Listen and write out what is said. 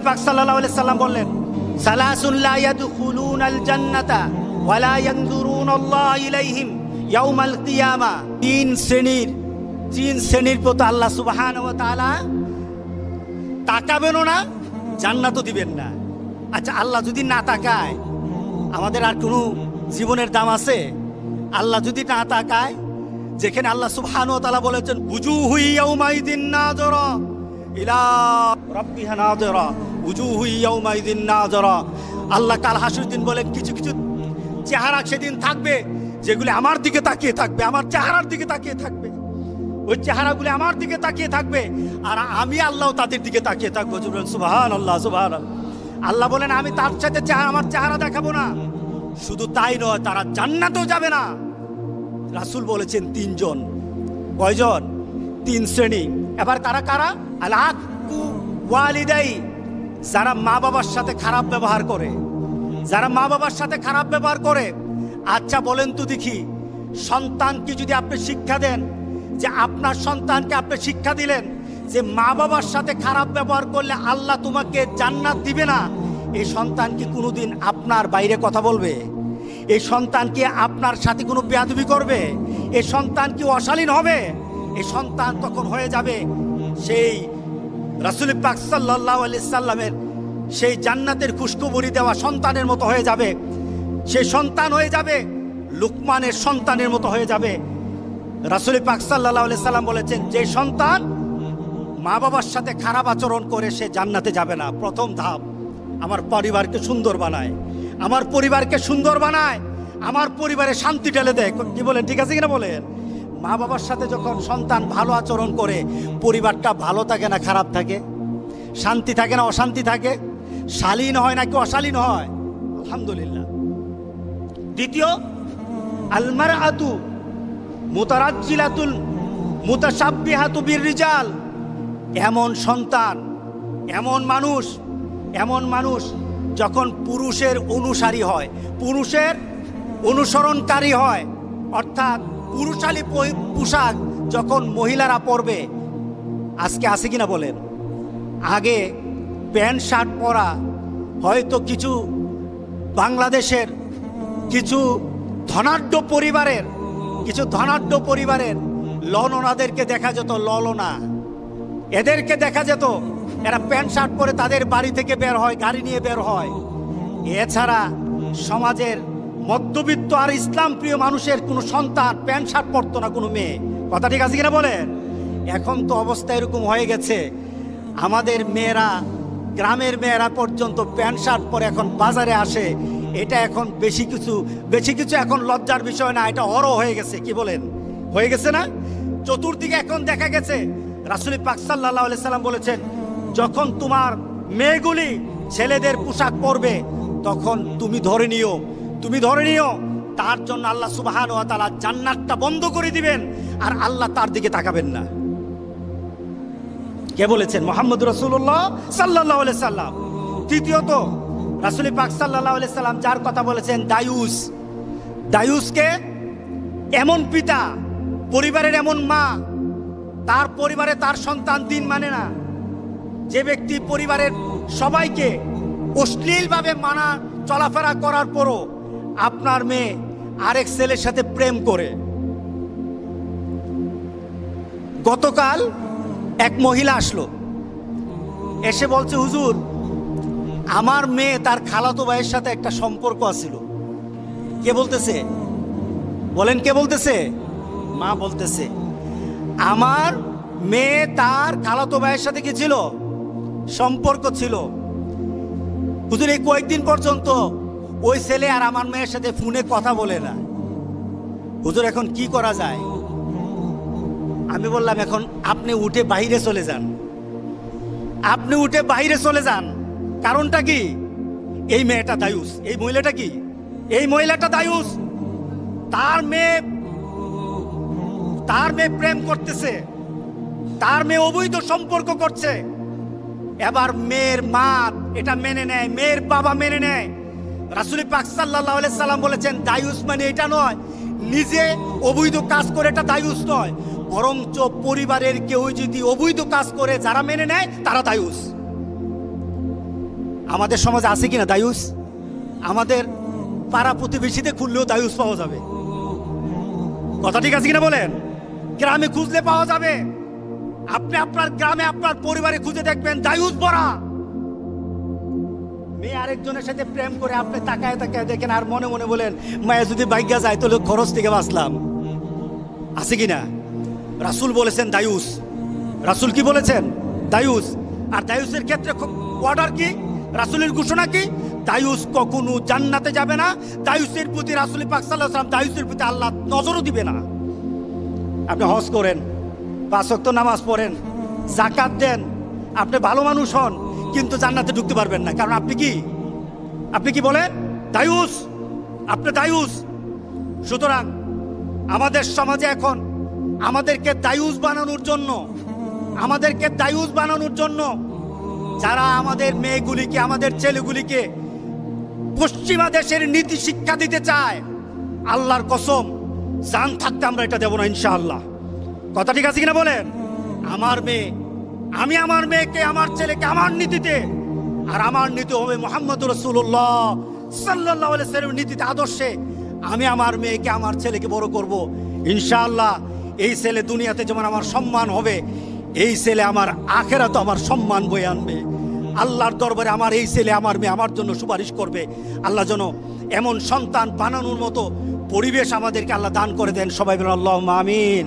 পাক সাল্লাল্লাহু আলাইহি সাল্লাম বললেন, সালাসুন লা ইয়াদখুলুনাল জান্নাতা ওয়া লা ইয়ানজুরুনাল্লাহু ইলাইহিম ইয়াউমাল কিয়ামা। তিন শ্রেণীর প্রতি আল্লাহ সুবহানাহু ওয়া তাআলা তাকাবেনও না, জান্নাতও দিবেন না। আচ্ছা, আল্লাহ যদি না তাকায় আমাদের আর কোনো জীবনের দাম আছে? আল্লাহ যদি না তাকায়, যেখানে আল্লাহ সুবহানাহু ওয়া তাআলা বলেছেন উজুহু ইয়াউমাইদিন নাযিরা ইলা রাব্বিহা নাযিরা, উজুহু ইয়াউমাইদিন নাযিরা। আল্লাহ কাল হাসরের দিন বলেন কিছু কিছু চেহারা সেদিন থাকবে যেগুলি আমার দিকে তাকিয়ে থাকবে, আমার চেহারার দিকে তাকিয়ে থাকবে। ওই চেহারাগুলি আমার দিকে তাকিয়ে থাকবে আর আমি আল্লাহ তাদের দিকে তাকিয়ে থাকবো। সুবহানাল্লাহ, সুবহানাল্লাহ। আল্লাহ বলেন আমি তার সাথে আমার চেহারা দেখাবো না। শুধু তাই নয়, তারা জান্নাতেও যাবে না। রাসূল বলেছেন তিনজন। কয়জন? তিন শ্রেণী। এবার তারা কারা? আল আক্কু ওয়ালিদাই, যারা মা বাবার সাথে খারাপ ব্যবহার করে, যারা মা বাবার সাথে খারাপ ব্যবহার করে। আচ্ছা বলেন তো দেখি, সন্তানকে যদি আপনি শিক্ষা দেন, যে আপনার সন্তানকে আপনি শিক্ষা দিলেন যে মা বাবার সাথে খারাপ ব্যবহার করলে আল্লাহ তোমাকে জান্নাত দিবে না, এই সন্তান কি কোনোদিন আপনার বাইরে কথা বলবে? এই সন্তান কি আপনার সাথে কোনো বেয়াদবি করবে? এই সন্তান কি অশালীন হবে? এই সন্তান তখন হয়ে যাবে সেই রাসূল পাক সাল্লাল্লাহু আলাইহি সাল্লামের সেই জান্নাতের খুশখবরি দেওয়া সন্তানের মতো হয়ে যাবে। সেই সন্তান হয়ে যাবে লুকমানের সন্তানের মতো হয়ে যাবে। রাসূল পাক সাল্লাল্লাহু আলাইহি সাল্লাম বলেছেন, যে সন্তান মা বাবার সাথে খারাপ আচরণ করে সে জান্নাতে যাবে না। প্রথম ধাপ, আমার পরিবারকে সুন্দর বানায়, আমার পরিবারকে সুন্দর বানায়, আমার পরিবারে শান্তি ঢেলে দেয়। কি বলেন, ঠিক আছে কিনা বলেন? মা বাবার সাথে যখন সন্তান ভালো আচরণ করে পরিবারটা ভালো থাকে না খারাপ থাকে? শান্তি থাকে না অশান্তি থাকে? শালীন হয় নাকি অশালীন হয়? আলহামদুলিল্লাহ। দ্বিতীয়, আল মারআতু মুতারাজ্জিলাতুল মুতাশাব্বিহাতু বিররিজাল। এমন সন্তান, এমন মানুষ যখন পুরুষের অনুসারী হয়, পুরুষের অনুসরণকারী হয়, অর্থাৎ পুরুষালী পোশাক যখন মহিলারা পরবে, আজকে আছে কিনা বলেন? আগে প্যান্ট শার্ট পরা হয়তো কিছু বাংলাদেশের কিছু ধনাঢ্য পরিবারের ললনাদেরকে দেখা যেত, ললনা এদেরকে দেখা যেত, এরা প্যান্ট শার্ট পরে তাদের বাড়ি থেকে বের হয়, গাড়ি নিয়ে বের হয়। এছাড়া সমাজের মধ্যবিত্ত আর ইসলাম প্রিয় মানুষের কোনো সন্তান প্যান্ট শার্ট পরতো না, কোনো মেয়ে। কথা ঠিক আছে কিনা বলেন? এখন তো অবস্থা এরকম হয়ে গেছে, আমাদের মেয়েরা, গ্রামের মেয়েরা পর্যন্ত প্যান্ট শার্ট পরে এখন বাজারে আসে। এটা এখন বেশি কিছু এখন লজ্জার বিষয় না, এটা অরো হয়ে গেছে। কি বলেন, হয়ে গেছে না? চতুর্দিকে এখন দেখা গেছে। রাসূল পাক সাল্লাল্লাহু আলাইহি সাল্লাম বলেছেন, যখন তোমার মেয়েগুলি ছেলেদের পোশাক পরবে তখন তুমি ধরে নিও তার জন্য আল্লাহ সুবহানাহু ওয়া তাআলা জান্নাতটা বন্ধ করে দিবেন আর আল্লাহ তার দিকে তাকাবেন না। কে বলেছেন? মুহাম্মদ রাসূলুল্লাহ সাল্লাল্লাহু আলাইহি সাল্লাম। তৃতীয়ত, রাসূল পাক সাল্লাল্লাহু আলাইহি সাল্লাম যার কথা বলেছেন দায়ুসকে এমন পিতা, পরিবারের এমন মা, তার পরিবারে তার সন্তান দিন মানে না, যে ব্যক্তি পরিবারের সবাইকে অশ্লীলভাবে মানা চলাফেরা করার পরও আপনার মেয়ে আরেক ছেলের সাথে প্রেম করে। গতকাল এক মহিলা আসলো, এসে বলছে, হুজুর আমার মেয়ে তার খালাতো ভাইয়ের সাথে একটা সম্পর্ক আছিল। কে বলতেছে? বলেন, কে বলতেছে? মা বলতেছে, আমার মেয়ে তার খালাতো ভাইয়ের সাথে কি ছিল? সম্পর্ক ছিল। হুজুর এই কয়েকদিন পর্যন্ত ওই ছেলে আর আমার মেয়ের সাথে ফোনে কথা বলে না। হুজুর এখন কি করা যায়? আমি বললাম, এখন আপনি উঠে বাইরে চলে যান। কারণটা কি? এই মেয়েটা দায়ুস, এই মহিলাটা দায়ুস। তার মেয়ে প্রেম করতেছে, তার মেয়ে অবৈধ সম্পর্ক করছে। এবার মেয়ের মা এটা মেনে নেয়, মেয়ের বাবা মেনে নেয়। রাসূল পাক সাল্লাল্লাহু আলাইহি সাল্লাম বলেছেন, দায়ুস মানে এটা নয়, নিজে অবৈধ কাজ করে এটা দায়ুস নয়, বরঞ্চ পরিবারের কেউ যদি অবৈধ কাজ করে যারা মেনে নেয় তারা দায়ুস। আমাদের সমাজে আছে কিনা দায়ুস? আমাদের পাড়া প্রতিবেশীতে খুললেও দায়ুস পাওয়া যাবে। কথা ঠিক আছে কিনা বলেন? গ্রামে খুঁজলে পাওয়া যাবে। আপনি আপনার গ্রামে আপনার পরিবারে খুঁজে দেখবেন দায়ুস ভরা। মেয়ে আরেকজনের সাথে প্রেম করে আপনি তাকায় তাকায় দেখেন আর মনে মনে বলেন মায়া যদি বাইগা যায় তাহলে খরচ থেকে বাঁচলাম। আছে কিনা? রাসূল বলেছেন দায়ুস। রাসূল কি বলেছেন? দায়ুস। আর দায়ুসের ক্ষেত্রে অর্ডার কি? রাসূলের ঘোষণা কি? দায়ুস কখনো জান্নাতে যাবে না। দায়ুসের প্রতি রাসূল পাক সাল্লাল্লাহু আলাইহি ওয়াসাল্লাম দায়ুসের প্রতি আল্লাহ নজরও দিবে না। আপনি হজ করেন, 5 ওয়াক্ত নামাজ পড়েন, যাকাত দেন, আপনি ভালো মানুষ হন, কিন্তু জান্নাতে ঢুকতে পারবেন না। কারণ আপনি কি বলেন? দায়ুস। আপনি দায়ুস। সুতরাং আমাদের সমাজে এখন আমাদেরকে দায়ুস বানানোর জন্য যারা আমাদের মেয়েগুলিকে, আমাদের ছেলেগুলিকে পশ্চিমা দেশের নীতি শিক্ষা দিতে চায়, আল্লাহর কসম জান থাকতে আমরা এটা দেব না ইনশাআল্লাহ। কথা ঠিক আছে কিনা বলেন? আমি আমার মেয়েকে, আমার ছেলেকে আমার নীতিতে, আর আমার নীতি হবে মুহাম্মদুর রাসূলুল্লাহ সাল্লাল্লাহু আলাইহি ওয়াসাল্লামের নীতিতে, আদর্শে আমি আমার মেয়েকে, আমার ছেলেকে বড় করব ইনশাআল্লাহ। এই ছেলে দুনিয়াতে যেমন আমার সম্মান হবে, এই ছেলে আমার আখেরাতে আমার সম্মান বয়ে আনবে। আল্লাহর দরবারে আমার এই ছেলে, আমার মেয়ে আমার জন্য সুপারিশ করবে। আল্লাহ যেন এমন সন্তান বানানোর মতো পরিবেশ আমাদেরকে আল্লাহ দান করে দেন। সবাই বলেন আল্লাহুম্মা আমিন।